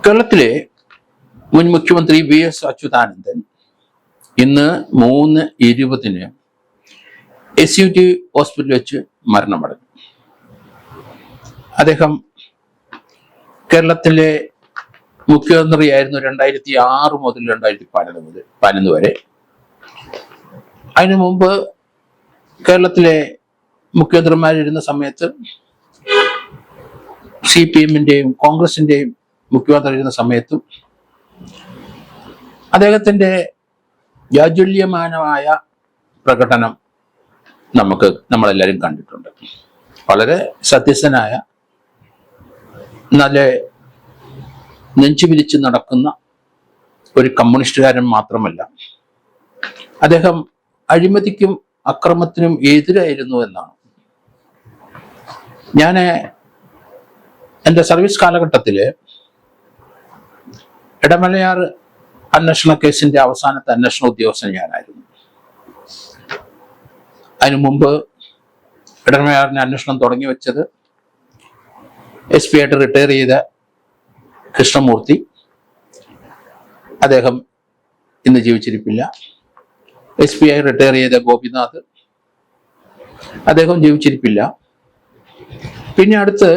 കേരളത്തിലെ മുൻ മുഖ്യമന്ത്രി VS അച്യുതാനന്ദൻ ഇന്ന് 3:20 SUT ഹോസ്പിറ്റലിൽ വെച്ച് മരണമടഞ്ഞു. അദ്ദേഹം കേരളത്തിലെ മുഖ്യമന്ത്രിയായിരുന്നു 2006 മുതൽ 2011 വരെ. അതിനു മുമ്പ് കേരളത്തിലെ മുഖ്യമന്ത്രിമാരിരുന്ന സമയത്ത് CPM-ന്റെയും കോൺഗ്രസിന്റെയും മുഖ്യമന്ത്രി ഇരുന്ന സമയത്തും അദ്ദേഹത്തിന്റെ ജാജ്വല്യമാനമായ പ്രകടനം നമ്മളെല്ലാവരും കണ്ടിട്ടുണ്ട്. വളരെ സത്യസനായ, നല്ല നെഞ്ചു വിരിച്ച് നടക്കുന്ന ഒരു കമ്മ്യൂണിസ്റ്റുകാരൻ മാത്രമല്ല, അദ്ദേഹം അഴിമതിക്കും അക്രമത്തിനും എതിരായിരുന്നു എന്നാണ്. ഞാൻ എൻ്റെ സർവീസ് കാലഘട്ടത്തില് ഇടമലയാർ അന്വേഷണ കേസിന്റെ അവസാനത്തെ അന്വേഷണ ഉദ്യോഗസ്ഥൻ ഞാനായിരുന്നു. അതിനു മുമ്പ് ഇടമലയാറിന്റെ അന്വേഷണം തുടങ്ങി വെച്ചത് SP ആയിട്ട് റിട്ടയർ ചെയ്ത കൃഷ്ണമൂർത്തി. അദ്ദേഹം ഇന്ന് ജീവിച്ചിരിപ്പില്ല. SP ആയി റിട്ടയർ ചെയ്ത ഗോപിനാഥ്, അദ്ദേഹം ജീവിച്ചിരിപ്പില്ല. പിന്നെ അടുത്ത്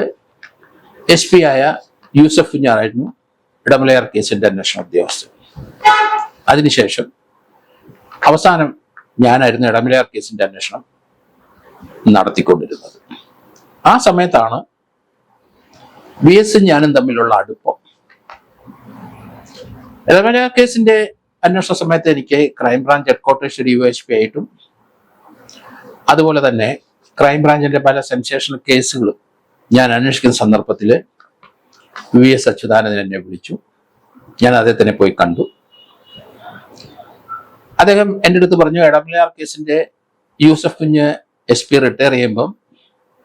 SP ആയ യൂസഫ് കുഞ്ഞാറായിരുന്നു ഇടമലയാർ കേസിന്റെ അന്വേഷണ ഉദ്യോഗസ്ഥൻ. അതിനുശേഷം അവസാനം ഞാനായിരുന്നു ഇടമലയാർ കേസിന്റെ അന്വേഷണം നടത്തിക്കൊണ്ടിരുന്നത്. ആ സമയത്താണ് VS ഞാനും തമ്മിലുള്ള അടുപ്പം. ഇടമലയാർ കേസിന്റെ അന്വേഷണ സമയത്ത് എനിക്ക് ക്രൈംബ്രാഞ്ച് ഹെഡ്ക്വാർട്ടേഴ്സ് DYSP ആയിട്ടും അതുപോലെ തന്നെ ക്രൈംബ്രാഞ്ചിന്റെ പല സെൻസേഷണൽ കേസുകളും ഞാൻ അന്വേഷിക്കുന്ന സന്ദർഭത്തിൽ VS അച്യുതാനന്ദൻ എന്നെ വിളിച്ചു. ഞാൻ അദ്ദേഹത്തിനെ പോയി കണ്ടു. അദ്ദേഹം എൻ്റെ അടുത്ത് പറഞ്ഞു, ഇടമലയാർ കേസിന്റെ യൂസഫ് കുഞ്ഞ് SP റിട്ടയർ ചെയ്യുമ്പം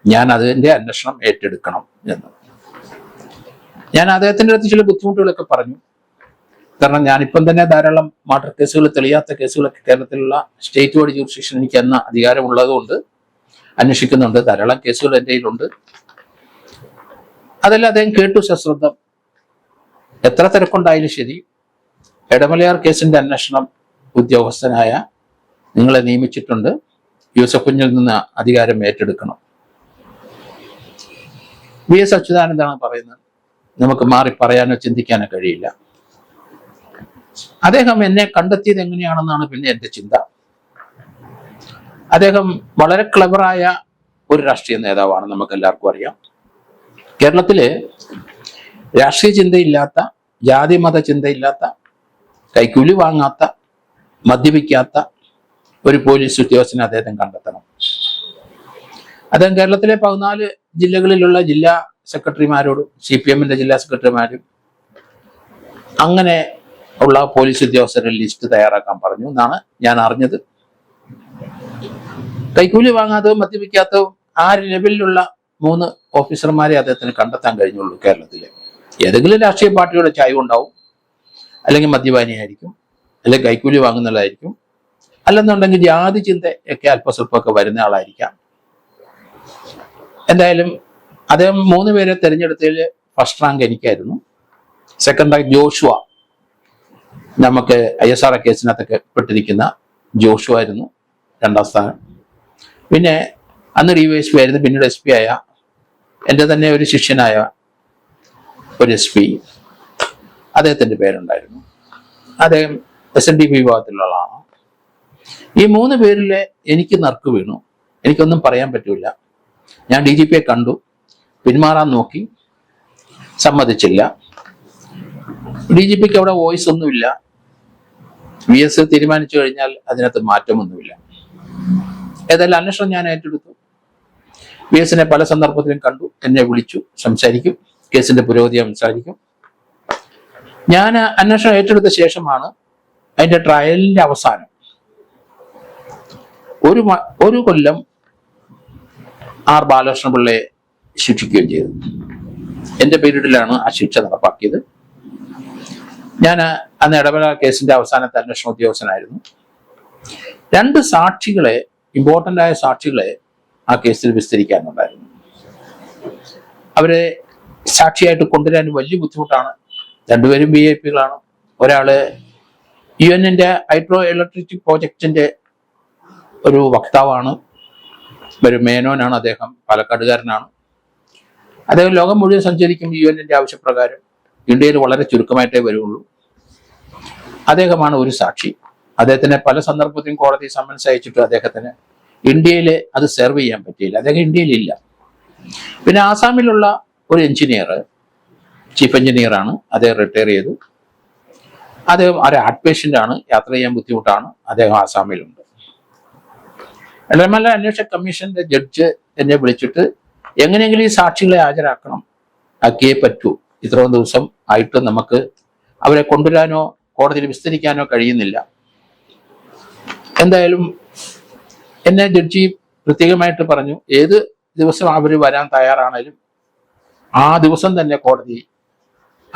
ഞാൻ അതിന്റെ അന്വേഷണം ഏറ്റെടുക്കണം എന്ന്. ഞാൻ അദ്ദേഹത്തിൻ്റെ അടുത്ത് ചില ബുദ്ധിമുട്ടുകളൊക്കെ പറഞ്ഞു. കാരണം ഞാനിപ്പം തന്നെ ധാരാളം മർഡർ കേസുകൾ, തെളിയാത്ത കേസുകളൊക്കെ കേരളത്തിലുള്ള സ്റ്റേറ്റ് ബോഡി ജുറിസ്ഡിക്ഷൻ എനിക്ക് എന്ന അധികാരമുള്ളതുകൊണ്ട് അന്വേഷിക്കുന്നുണ്ട്. ധാരാളം കേസുകൾ എൻ്റെ കയ്യിലുണ്ട്. അതെല്ലാം അദ്ദേഹം കേട്ടു സശ്രദ്ധം. എത്ര തിരക്കുണ്ടായാലും ശരി, ഇടമലയാർ കേസിന്റെ അന്വേഷണം ഉദ്യോഗസ്ഥനായ നിങ്ങളെ നിയമിച്ചിട്ടുണ്ട്, യൂസഫ് കുഞ്ഞിൽ നിന്ന് അധികാരം ഏറ്റെടുക്കണം. VS അച്യുതാനന്ദനാണ് പറയുന്നത്. നമുക്ക് മാറി പറയാനോ ചിന്തിക്കാനോ കഴിയില്ല. അദ്ദേഹം എന്നെ കണ്ടെത്തിയത് എങ്ങനെയാണെന്നാണ് പിന്നെ എൻ്റെ ചിന്ത. അദ്ദേഹം വളരെ ക്ലവറായ ഒരു രാഷ്ട്രീയ നേതാവാണ്, നമുക്ക് എല്ലാവർക്കും അറിയാം. കേരളത്തില് രാഷ്ട്രീയ ചിന്തയില്ലാത്ത, ജാതി മത ചിന്തയില്ലാത്ത, കൈക്കൂലി വാങ്ങാത്ത, മദ്യപിക്കാത്ത ഒരു പോലീസ് ഉദ്യോഗസ്ഥനെ അദ്ദേഹം കണ്ടെത്തണം. അദ്ദേഹം കേരളത്തിലെ 14 ജില്ലകളിലുള്ള ജില്ലാ സെക്രട്ടറിമാരോടും CPM-ന്റെ ജില്ലാ സെക്രട്ടറിമാരും അങ്ങനെ ഉള്ള പോലീസ് ഉദ്യോഗസ്ഥരുടെ ലിസ്റ്റ് തയ്യാറാക്കാൻ പറഞ്ഞു എന്നാണ് ഞാൻ അറിഞ്ഞത്. കൈക്കൂലി വാങ്ങാത്തതും മദ്യപിക്കാത്തതും ആ ലെവലിലുള്ള 3 ഓഫീസർമാരെ അദ്ദേഹത്തിന് കണ്ടെത്താൻ കഴിഞ്ഞുള്ളൂ കേരളത്തിലെ. ഏതെങ്കിലും രാഷ്ട്രീയ പാർട്ടിയുടെ ചായ്വ് ഉണ്ടാവും, അല്ലെങ്കിൽ മദ്യപാനിയായിരിക്കും, അല്ലെങ്കിൽ കൈക്കൂലി വാങ്ങുന്നതായിരിക്കും, അല്ലെന്നുണ്ടെങ്കിൽ ജാതി ചിന്തയൊക്കെ അല്പസ്വല്പമൊക്കെ വരുന്ന ആളായിരിക്കാം. എന്തായാലും അദ്ദേഹം 3 പേരെ തിരഞ്ഞെടുത്തതിൽ ഫസ്റ്റ് റാങ്ക് എനിക്കായിരുന്നു. സെക്കൻഡ് റാങ്ക് ജോഷുവ, നമുക്ക് ISR കേസിനകത്തൊക്കെ പെട്ടിരിക്കുന്ന ജോഷുവ ആയിരുന്നു 2ാം സ്ഥാനം. പിന്നെ അന്ന് DYSP ആയിരുന്നു, പിന്നീട് SP ആയ എൻ്റെ തന്നെ ഒരു ശിഷ്യനായ ഒരു SP, അദ്ദേഹത്തിൻ്റെ പേരുണ്ടായിരുന്നു. അദ്ദേഹം SNDP വിഭാഗത്തിലുള്ള ആളാണ്. ഈ 3 പേരിൽ എനിക്ക് നറുക്ക് വീണു. എനിക്കൊന്നും പറയാൻ പറ്റൂല. ഞാൻ DGPയെ കണ്ടു, പിന്മാറാൻ നോക്കി, സമ്മതിച്ചില്ല. DGPക്ക് അവിടെ വോയിസ് ഒന്നുമില്ല. VS തീരുമാനിച്ചു കഴിഞ്ഞാൽ അതിനകത്ത് മാറ്റമൊന്നുമില്ല. ഏതായാലും അന്വേഷണം ഞാൻ ഏറ്റെടുത്തു. VS-നെ പല സന്ദർഭത്തിലും കണ്ടു, എന്നെ വിളിച്ചു, സംസാരിക്കും, കേസിന്റെ പുരോഗതി സംസാരിക്കും. ഞാൻ അന്വേഷണം ഏറ്റെടുത്ത ശേഷമാണ് അതിന്റെ ട്രയലിന്റെ അവസാനം ഒരു കൊല്ലം R ബാലകൃഷ്ണപിള്ളയെ ശിക്ഷിക്കുകയും ചെയ്തു. എൻ്റെ പീരീഡിലാണ് ആ ശിക്ഷ നടപ്പാക്കിയത്. ഞാൻ അന്ന് ഇടമലയാർ കേസിന്റെ അവസാനത്തെ അന്വേഷണ ഉദ്യോഗസ്ഥനായിരുന്നു. 2 സാക്ഷികളെ, ഇമ്പോർട്ടൻ്റ് ആയ സാക്ഷികളെ ആ കേസിൽ വിസ്തരിക്കാനുണ്ടായിരുന്നു. അവരെ സാക്ഷിയായിട്ട് കൊണ്ടുവരാൻ വലിയ ബുദ്ധിമുട്ടാണ്. രണ്ടുപേരും VIP-കളാണ്. ഒരാള് UN-ന്റെ ഹൈഡ്രോ ഇലക്ട്രിസിറ്റി പ്രോജക്റ്റിന്റെ ഒരു വക്താവാണ്, ഒരു മേനോനാണ് അദ്ദേഹം, പാലക്കാടുകാരനാണ്. അദ്ദേഹം ലോകം മുഴുവൻ സഞ്ചരിക്കും UN-ന്റെ ആവശ്യപ്രകാരം. ഇന്ത്യയിൽ വളരെ ചുരുക്കമായിട്ടേ വരുള്ളൂ. അദ്ദേഹമാണ് ഒരു സാക്ഷി. അദ്ദേഹത്തിന് പല സന്ദർഭത്തിലും കോടതി സമൻസ് അയച്ചിട്ട് അദ്ദേഹത്തിന് ഇന്ത്യയിൽ അത് സെർവ് ചെയ്യാൻ പറ്റിയില്ല. അദ്ദേഹം ഇന്ത്യയിലില്ല. പിന്നെ ആസാമിലുള്ള ഒരു എഞ്ചിനീയർ, ചീഫ് എഞ്ചിനീയർ ആണ്, അദ്ദേഹം റിട്ടയർ ചെയ്തു. അദ്ദേഹം ഒരു ഹാർട്ട് പേഷ്യൻ്റ് ആണ്, യാത്ര ചെയ്യാൻ ബുദ്ധിമുട്ടാണ്. അദ്ദേഹം ആസാമിലുണ്ട്. ഇടമല അന്വേഷണ കമ്മീഷന്റെ ജഡ്ജ് എന്നെ വിളിച്ചിട്ട് എങ്ങനെയെങ്കിലും ഈ സാക്ഷികളെ ഹാജരാക്കണം, ആക്കിയേ പറ്റൂ. ഇത്രയും ദിവസം ആയിട്ട് നമുക്ക് അവരെ കൊണ്ടുവരാനോ കോടതിയിൽ വിസ്തരിക്കാനോ കഴിയുന്നില്ല. എന്തായാലും എന്നെ ജഡ്ജി പ്രത്യേകമായിട്ട് പറഞ്ഞു, ഏത് ദിവസം അവർ വരാൻ തയ്യാറാണേലും ആ ദിവസം തന്നെ കോടതി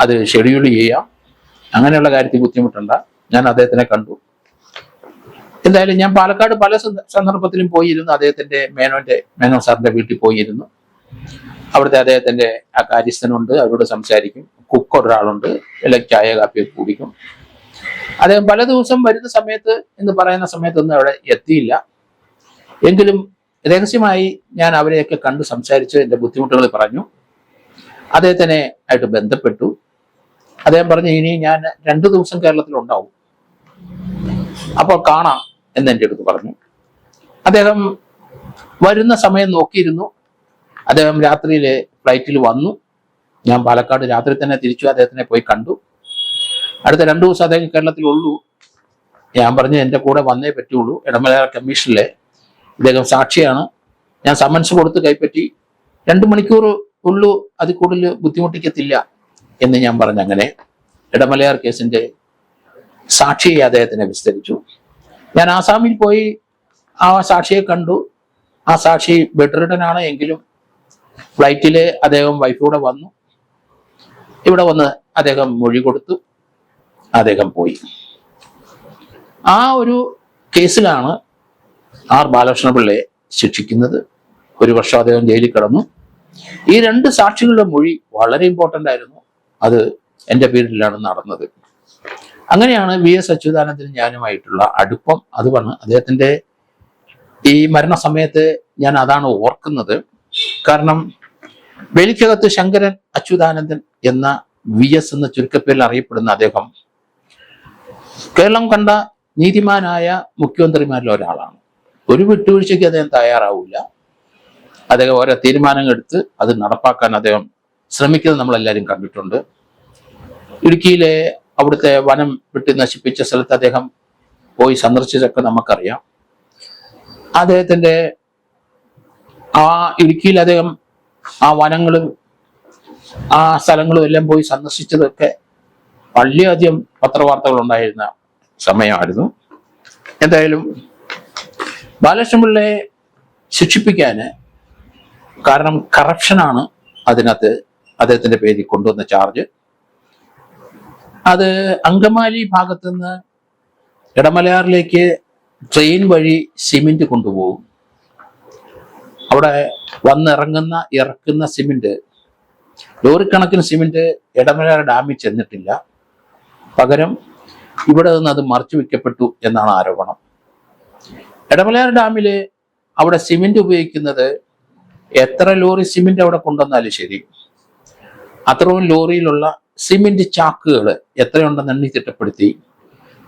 അത് ഷെഡ്യൂൾ ചെയ്യാം, അങ്ങനെയുള്ള കാര്യത്തിൽ ബുദ്ധിമുട്ടണ്ട. ഞാൻ അദ്ദേഹത്തിനെ കണ്ടു. എന്തായാലും ഞാൻ പാലക്കാട് പല സന്ദർഭത്തിലും പോയിരുന്നു. അദ്ദേഹത്തിന്റെ മേനോൻ സാറിന്റെ വീട്ടിൽ പോയിരുന്നു. അവിടുത്തെ അദ്ദേഹത്തിന്റെ ആ കാര്യസ്ഥനുണ്ട്, അവരോട് സംസാരിക്കും. കുക്ക് ഒരാളുണ്ട്, അല്ലെങ്കിൽ ചായ കാപ്പിയൊക്കെ കുടിക്കും. അദ്ദേഹം പല ദിവസം വരുന്ന സമയത്ത് എന്ന് പറയുന്ന സമയത്തൊന്നും അവിടെ എത്തിയില്ല. എങ്കിലും രഹസ്യമായി ഞാൻ അവരെയൊക്കെ കണ്ട് സംസാരിച്ച് എൻ്റെ ബുദ്ധിമുട്ടുകൾ പറഞ്ഞു. അദ്ദേഹത്തിനെ ആയിട്ട് ബന്ധപ്പെട്ടു. അദ്ദേഹം പറഞ്ഞു, ഇനി ഞാൻ 2 ദിവസം കേരളത്തിൽ ഉണ്ടാവും, അപ്പോൾ കാണാം എന്ന് എൻ്റെ അടുത്ത് പറഞ്ഞു. അദ്ദേഹം വരുന്ന സമയം നോക്കിയിരുന്നു. അദ്ദേഹം രാത്രിയിൽ ഫ്ലൈറ്റിൽ വന്നു. ഞാൻ പാലക്കാട് രാത്രി തന്നെ തിരിച്ചു അദ്ദേഹത്തിനെ പോയി കണ്ടു. അടുത്ത 2 ദിവസം അദ്ദേഹം കേരളത്തിലുള്ളൂ. ഞാൻ പറഞ്ഞു, എൻ്റെ കൂടെ വന്നേ പറ്റുള്ളൂ. ഇടമല കമ്മീഷനിലെ ഇദ്ദേഹം സാക്ഷിയാണ്, ഞാൻ സമൻസ് കൊടുത്ത് കൈപ്പറ്റി 2 മണിക്കൂർ ഉള്ളൂ, അതിൽ കൂടുതൽ ബുദ്ധിമുട്ടിക്കത്തില്ല എന്ന് ഞാൻ പറഞ്ഞു. അങ്ങനെ ഇടമലയാർ കേസിന്റെ സാക്ഷിയെ അദ്ദേഹത്തിനെ വിസ്തരിച്ചു. ഞാൻ ആസാമിൽ പോയി ആ സാക്ഷിയെ കണ്ടു. ആ സാക്ഷി ബെഡ് റിഡൻ ആണ്, എങ്കിലും ഫ്ലൈറ്റില് അദ്ദേഹം വൈഫൂടെ വന്നു. ഇവിടെ വന്ന് അദ്ദേഹം മൊഴി കൊടുത്തു, അദ്ദേഹം പോയി. ആ ഒരു കേസിലാണ് ആർ ബാലകൃഷ്ണപിള്ളയെ ശിക്ഷിക്കുന്നത്. 1 വർഷം അദ്ദേഹം ജയിലിൽ കിടന്നു. ഈ 2 സാക്ഷികളുടെ മൊഴി വളരെ ഇമ്പോർട്ടൻ്റ് ആയിരുന്നു. അത് എൻ്റെ പേരിലാണ് നടന്നത്. അങ്ങനെയാണ് VS അച്യുതാനന്ദൻ ഞാനുമായിട്ടുള്ള അടുപ്പം. അത് പറഞ്ഞ് അദ്ദേഹത്തിൻ്റെ ഈ മരണസമയത്ത് ഞാൻ അതാണ് ഓർക്കുന്നത്. കാരണം വേലിക്കകത്ത് ശങ്കരൻ അച്യുതാനന്ദൻ എന്ന VS എന്ന ചുരുക്കപ്പേരിൽ അറിയപ്പെടുന്ന അദ്ദേഹം കേരളം കണ്ട നീതിമാനായ മുഖ്യമന്ത്രിമാരിൽ ഒരാളാണ്. ഒരു വിട്ടുവീഴ്ചയ്ക്ക് അദ്ദേഹം തയ്യാറാവില്ല. അദ്ദേഹം ഓരോ തീരുമാനങ്ങൾ എടുത്ത് അത് നടപ്പാക്കാൻ അദ്ദേഹം ശ്രമിക്കുന്നത് നമ്മളെല്ലാവരും കണ്ടിട്ടുണ്ട്. ഇടുക്കിയിലെ അവിടുത്തെ വനം വെട്ടി നശിപ്പിച്ച സ്ഥലത്ത് അദ്ദേഹം പോയി സന്ദർശിച്ചതൊക്കെ നമുക്കറിയാം. അദ്ദേഹത്തിന്റെ ആ ഇടുക്കിയിൽ അദ്ദേഹം ആ വനങ്ങളും ആ സ്ഥലങ്ങളും എല്ലാം പോയി സന്ദർശിച്ചതൊക്കെ വളരെയധികം പത്രവാർത്തകൾ ഉണ്ടായിരുന്ന സമയമായിരുന്നു. എന്തായാലും ബാലകൃഷ്ണപിള്ളയെ ശിക്ഷിപ്പിക്കാൻ കാരണം കറപ്ഷനാണ് അതിനകത്ത് അദ്ദേഹത്തിന്റെ പേരിൽ കൊണ്ടുവന്ന ചാർജ്. അത് അങ്കമാലി ഭാഗത്തു നിന്ന് ഇടമലയാറിലേക്ക് ട്രെയിൻ വഴി സിമെന്റ് കൊണ്ടുപോകും. അവിടെ ഇറക്കുന്ന സിമെന്റ്, ലോറിക്കണക്കിന് സിമെന്റ് ഇടമലയാർ ഡാമിൽ ചെന്നിട്ടില്ല. പകരം ഇവിടെ നിന്ന് അത് മറച്ചു വെക്കപ്പെട്ടു എന്നാണ് ആരോപണം. ഇടമലയാർ ഡാമില് അവിടെ സിമെന്റ് ഉപയോഗിക്കുന്നത് എത്ര ലോറി സിമെന്റ് അവിടെ കൊണ്ടുവന്നാലും ശരി, അത്രയും ലോറിയിലുള്ള സിമെന്റ് ചാക്കുകൾ എത്രയുണ്ടെന്ന് എണ്ണി തിട്ടപ്പെടുത്തി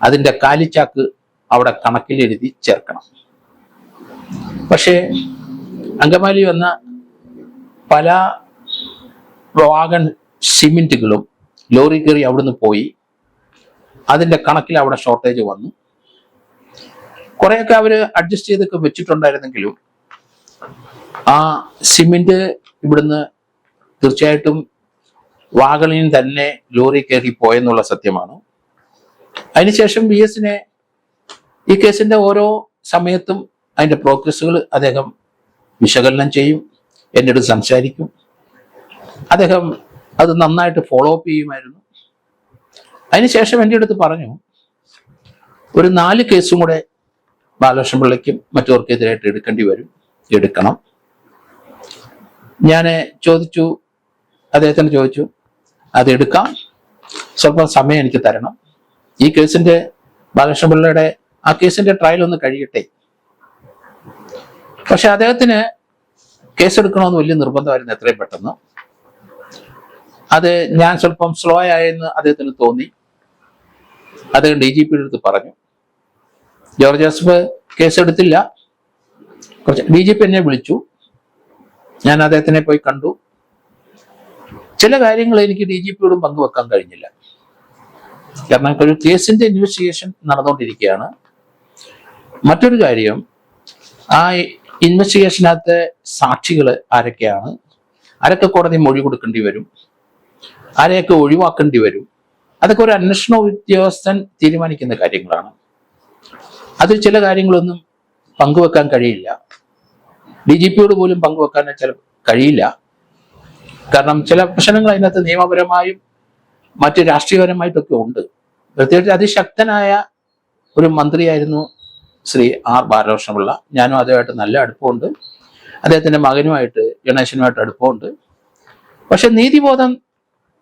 അതിന്റെ കാലിച്ചാക്ക് അവിടെ കണക്കിലെഴുതി ചേർക്കണം. പക്ഷേ അങ്കമാലി വന്ന പല വാഗൺ സിമെന്റുകളും ലോറി കയറി അവിടുന്ന് പോയി. അതിന്റെ കണക്കിൽ അവിടെ ഷോർട്ടേജ് വന്നു. കുറെയൊക്കെ അവര് അഡ്ജസ്റ്റ് ചെയ്തൊക്കെ വെച്ചിട്ടുണ്ടായിരുന്നെങ്കിലും ആ സിമെന്റ് ഇവിടുന്ന് തീർച്ചയായിട്ടും വാഗണിൽ തന്നെ ലോറി കയറി പോയെന്നുള്ള സത്യമാണ്. അതിനുശേഷം VSനെ ഈ കേസിന്റെ ഓരോ സമയത്തും അതിന്റെ പ്രോഗ്രസ്സുകൾ അദ്ദേഹം വിശകലനം ചെയ്യും, എൻ്റെ അടുത്ത് സംസാരിക്കും. അദ്ദേഹം അത് നന്നായിട്ട് ഫോളോ അപ്പ് ചെയ്യുമായിരുന്നു. അതിനുശേഷം എൻ്റെ അടുത്ത് പറഞ്ഞു, ഒരു 4 കേസും കൂടെ ബാലകൃഷ്ണപിള്ളയ്ക്കും മറ്റവർക്കെതിരായിട്ട് എടുക്കണം. ഞാൻ അദ്ദേഹത്തിന് ചോദിച്ചു, അതെടുക്കാം, സ്വല്പം സമയം എനിക്ക് തരണം. ഈ കേസിന്റെ ബാലകൃഷ്ണപിള്ളയുടെ ആ കേസിന്റെ ട്രയൽ ഒന്ന് കഴിയട്ടെ. പക്ഷെ അദ്ദേഹത്തിന് കേസെടുക്കണമെന്ന് വലിയ നിർബന്ധമായിരുന്നു എത്രയും പെട്ടെന്ന്. അത് ഞാൻ സ്വല്പം സ്ലോ ആയെന്ന് അദ്ദേഹത്തിന് തോന്നി. അദ്ദേഹം DGPയുടെ അടുത്ത് പറഞ്ഞു. George Joseph കേസെടുത്തില്ല. DGP എന്നെ വിളിച്ചു. ഞാൻ അദ്ദേഹത്തിനെ പോയി കണ്ടു. ചില കാര്യങ്ങൾ എനിക്ക് DGPയോടും പങ്കുവെക്കാൻ കഴിഞ്ഞില്ല. കാരണം ഒരു കേസിന്റെ ഇൻവെസ്റ്റിഗേഷൻ നടന്നുകൊണ്ടിരിക്കുകയാണ്. മറ്റൊരു കാര്യം, ആ ഇൻവെസ്റ്റിഗേഷനകത്ത് സാക്ഷികൾ ആരൊക്കെയാണ്, ആരൊക്കെ കോടതി മൊഴി കൊടുക്കേണ്ടി വരും, ആരെയൊക്കെ ഒഴിവാക്കേണ്ടി വരും, അതൊക്കെ ഒരു അന്വേഷണ ഉദ്യോഗസ്ഥൻ തീരുമാനിക്കുന്ന കാര്യങ്ങളാണ്. അതിൽ ചില കാര്യങ്ങളൊന്നും പങ്കുവെക്കാൻ കഴിയില്ല. DGPയോട് പോലും പങ്കുവെക്കാൻ കഴിയില്ല. കാരണം ചില പ്രശ്നങ്ങൾ അതിനകത്ത് നിയമപരമായും മറ്റ് രാഷ്ട്രീയപരമായിട്ടൊക്കെ ഉണ്ട്. പ്രത്യേകിച്ച് അതിശക്തനായ ഒരു മന്ത്രിയായിരുന്നു ശ്രീ R ബാലകൃഷ്ണപിള്ള. ഞാനും അദ്ദേഹമായിട്ട് നല്ല അടുപ്പമുണ്ട്. അദ്ദേഹത്തിന്റെ മകനുമായിട്ട്, ഗണേശനുമായിട്ട് അടുപ്പമുണ്ട്. പക്ഷെ നീതിബോധം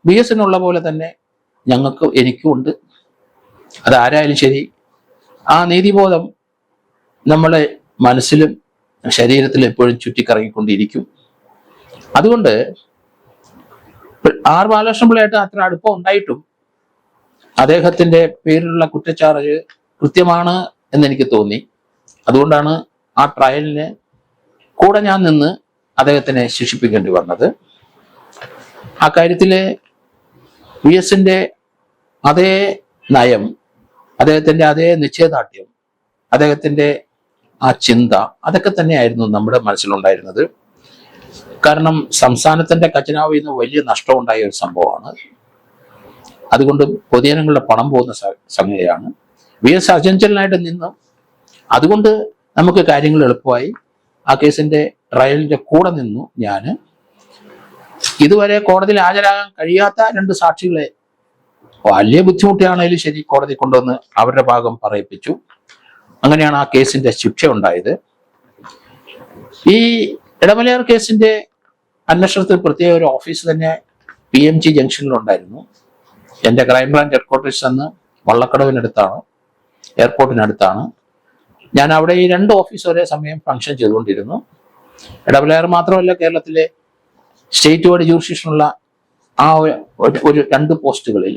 BSനുള്ള പോലെ തന്നെ എനിക്കും ഉണ്ട്. അതാരായാലും ശരി, ആ നീതിബോധം നമ്മളെ മനസ്സിലും ശരീരത്തിലും എപ്പോഴും ചുറ്റിക്കറങ്ങിക്കൊണ്ടിരിക്കും. അതുകൊണ്ട് R ബാലകൃഷ്ണപിള്ളയായിട്ട് അത്ര അടുപ്പം ഉണ്ടായിട്ടും അദ്ദേഹത്തിന്റെ പേരിലുള്ള കുറ്റച്ചാർജ് കൃത്യമാണ് എന്നെനിക്ക് തോന്നി. അതുകൊണ്ടാണ് ആ ട്രയലിന് കൂടെ ഞാൻ നിന്ന് അദ്ദേഹത്തിനെ ശിക്ഷിപ്പിക്കേണ്ടി വന്നത്. ആ കാര്യത്തില് VSന്റെ അതേ നയം, അദ്ദേഹത്തിന്റെ അതേ നിശ്ചയദാർഢ്യം, അദ്ദേഹത്തിന്റെ ആ ചിന്ത, അതൊക്കെ തന്നെയായിരുന്നു നമ്മുടെ മനസ്സിലുണ്ടായിരുന്നത്. കാരണം സംസ്ഥാനത്തിന്റെ ഖജനാവിൽ നിന്ന് വലിയ നഷ്ടമുണ്ടായ ഒരു സംഭവമാണ്. അതുകൊണ്ട് പൊതുജനങ്ങളുടെ പണം പോകുന്ന സംഗതിയാണ്. VS അചഞ്ചലനായിട്ട് നിന്നു. അതുകൊണ്ട് നമുക്ക് കാര്യങ്ങൾ എളുപ്പമായി. ആ കേസിന്റെ ട്രയലിന്റെ കൂടെ നിന്നു ഞാൻ. ഇതുവരെ കോടതിയിൽ ഹാജരാകാൻ കഴിയാത്ത 2 സാക്ഷികളെ വലിയ ബുദ്ധിമുട്ടിയാണെങ്കിലും ശരി കോടതി കൊണ്ടുവന്ന് അവരുടെ ഭാഗം പറയിപ്പിച്ചു. അങ്ങനെയാണ് ആ കേസിന്റെ ശിക്ഷ ഉണ്ടായത്. ഈ ഇടമലയാർ കേസിന്റെ അന്വേഷണത്തിൽ പ്രത്യേക ഒരു ഓഫീസ് തന്നെ PMG ജംഗ്ഷനിലുണ്ടായിരുന്നു. എൻ്റെ ക്രൈംബ്രാഞ്ച് ഹെഡ്ക്വാർട്ടേഴ്സ് എന്ന് വള്ളക്കടവിനടുത്താണ്, എയർപോർട്ടിനടുത്താണ്. ഞാൻ അവിടെ ഈ 2 ഓഫീസ് ഒരേ സമയം ഫംഗ്ഷൻ ചെയ്തുകൊണ്ടിരുന്നു. ഇടമലയാർ മാത്രമല്ല, കേരളത്തിലെ സ്റ്റേറ്റ് വൈഡ് ജൂറിസ്ഡിക്ഷനുള്ള ആ ഒരു 2 പോസ്റ്റുകളിൽ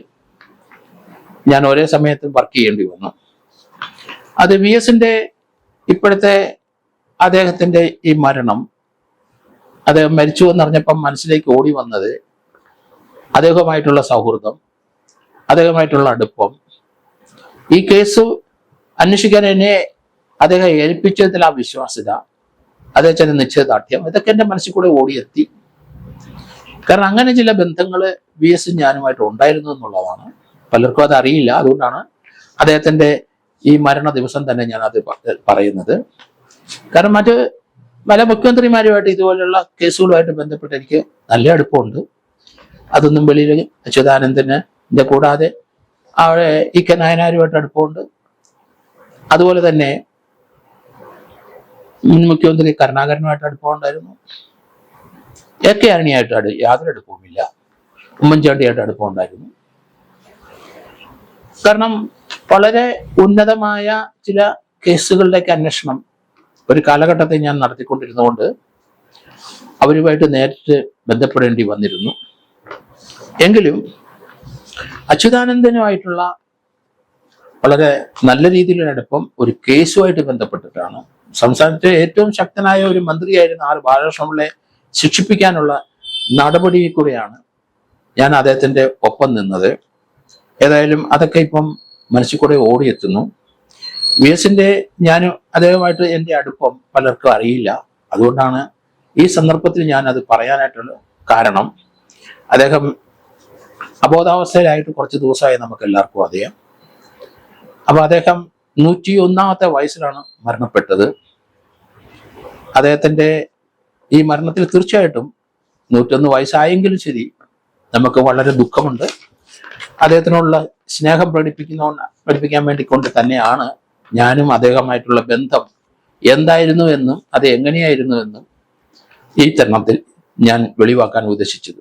ഞാൻ ഒരേ സമയത്ത് വർക്ക് ചെയ്യേണ്ടി വന്നു. അത് VSന്റെ ഇപ്പോഴത്തെ അദ്ദേഹത്തിന്റെ ഈ മരണം, അദ്ദേഹം മരിച്ചു എന്നറിഞ്ഞപ്പം മനസ്സിലേക്ക് ഓടി വന്നത് അദ്ദേഹവുമായിട്ടുള്ള സൗഹൃദം, അദ്ദേഹമായിട്ടുള്ള അടുപ്പം, ഈ കേസ് അന്വേഷിക്കാൻ എന്നെ അദ്ദേഹം ഏൽപ്പിച്ചതിൽ ആ വിശ്വാസ്യത, അദ്ദേഹത്തിന്റെ നിശ്ചയദാർഢ്യം, ഇതൊക്കെ എൻ്റെ മനസ്സിൽ കൂടെ ഓടിയെത്തി. കാരണം അങ്ങനെ ചില ബന്ധങ്ങൾ VS ഞാനുമായിട്ട് ഉണ്ടായിരുന്നു എന്നുള്ളതാണ്. പലർക്കും അത് അറിയില്ല. അതുകൊണ്ടാണ് അദ്ദേഹത്തിന്റെ ഈ മരണ ദിവസം തന്നെ ഞാൻ അത് പറയുന്നത്. കാരണം മറ്റ് പല മുഖ്യമന്ത്രിമാരുമായിട്ട് ഇതുപോലുള്ള കേസുകളുമായിട്ട് ബന്ധപ്പെട്ട് എനിക്ക് നല്ല അടുപ്പമുണ്ട്. അതൊന്നും വെളിയിൽ അച്യുതാനന്ദന്റെ കൂടാതെ അവിടെ EK നായനാരുമായിട്ട് അടുപ്പമുണ്ട്. അതുപോലെ തന്നെ മുൻ മുഖ്യമന്ത്രി കരുണാകരനുമായിട്ട് അടുപ്പമുണ്ടായിരുന്നു. AK ആന്റണിയായിട്ട് യാതൊരു അടുപ്പവുമില്ല. ഉമ്മൻചാണ്ടിയായിട്ട് അടുപ്പമുണ്ടായിരുന്നു. കാരണം വളരെ ഉന്നതമായ ചില കേസുകളുടെയൊക്കെ അന്വേഷണം ഒരു കാലഘട്ടത്തിൽ ഞാൻ നടത്തിക്കൊണ്ടിരുന്നതുകൊണ്ട് അവരുമായിട്ട് നേരിട്ട് ബന്ധപ്പെടേണ്ടി വന്നിരുന്നു. എങ്കിലും അച്യുതാനന്ദനുമായിട്ടുള്ള വളരെ നല്ല രീതിയിലുള്ള അടുപ്പം ഒരു കേസുമായിട്ട് ബന്ധപ്പെട്ടിട്ടാണ്. സംസ്ഥാനത്തെ ഏറ്റവും ശക്തനായ ഒരു മന്ത്രിയായിരുന്ന R ബാലകൃഷ്ണപിള്ളയെ ശിക്ഷിപ്പിക്കാനുള്ള നടപടിയിൽ കൂടെയാണ് ഞാൻ അദ്ദേഹത്തിന്റെ ഒപ്പം നിന്നത്. ഏതായാലും അതൊക്കെ ഇപ്പം മനസ്സിൽ കൂടെ ഓടിയെത്തുന്നു. VSന്റെ ഞാനും അദ്ദേഹമായിട്ട് എൻ്റെ അടുപ്പം പലർക്കും അറിയില്ല. അതുകൊണ്ടാണ് ഈ സന്ദർഭത്തിൽ ഞാൻ അത് പറയാനായിട്ടുള്ള കാരണം. അദ്ദേഹം അബോധാവസ്ഥയിലായിട്ട് കുറച്ച് ദിവസമായി നമുക്ക് എല്ലാവർക്കും അറിയാം. അപ്പൊ അദ്ദേഹം 101ാമത്തെ വയസ്സിലാണ് മരണപ്പെട്ടത്. അദ്ദേഹത്തിന്റെ ഈ മരണത്തിൽ തീർച്ചയായിട്ടും 101 വയസ്സായെങ്കിലും ശരി നമുക്ക് വളരെ ദുഃഖമുണ്ട്. അദ്ദേഹത്തിനുള്ള സ്നേഹം പഠിപ്പിക്കാൻ വേണ്ടിക്കൊണ്ട് തന്നെയാണ് ഞാനും അദ്ദേഹമായിട്ടുള്ള ബന്ധം എന്തായിരുന്നു എന്നും അത് എങ്ങനെയായിരുന്നു എന്നും ഈ തരുണത്തിൽ ഞാൻ വെളിവാക്കാൻ ഉദ്ദേശിച്ചത്.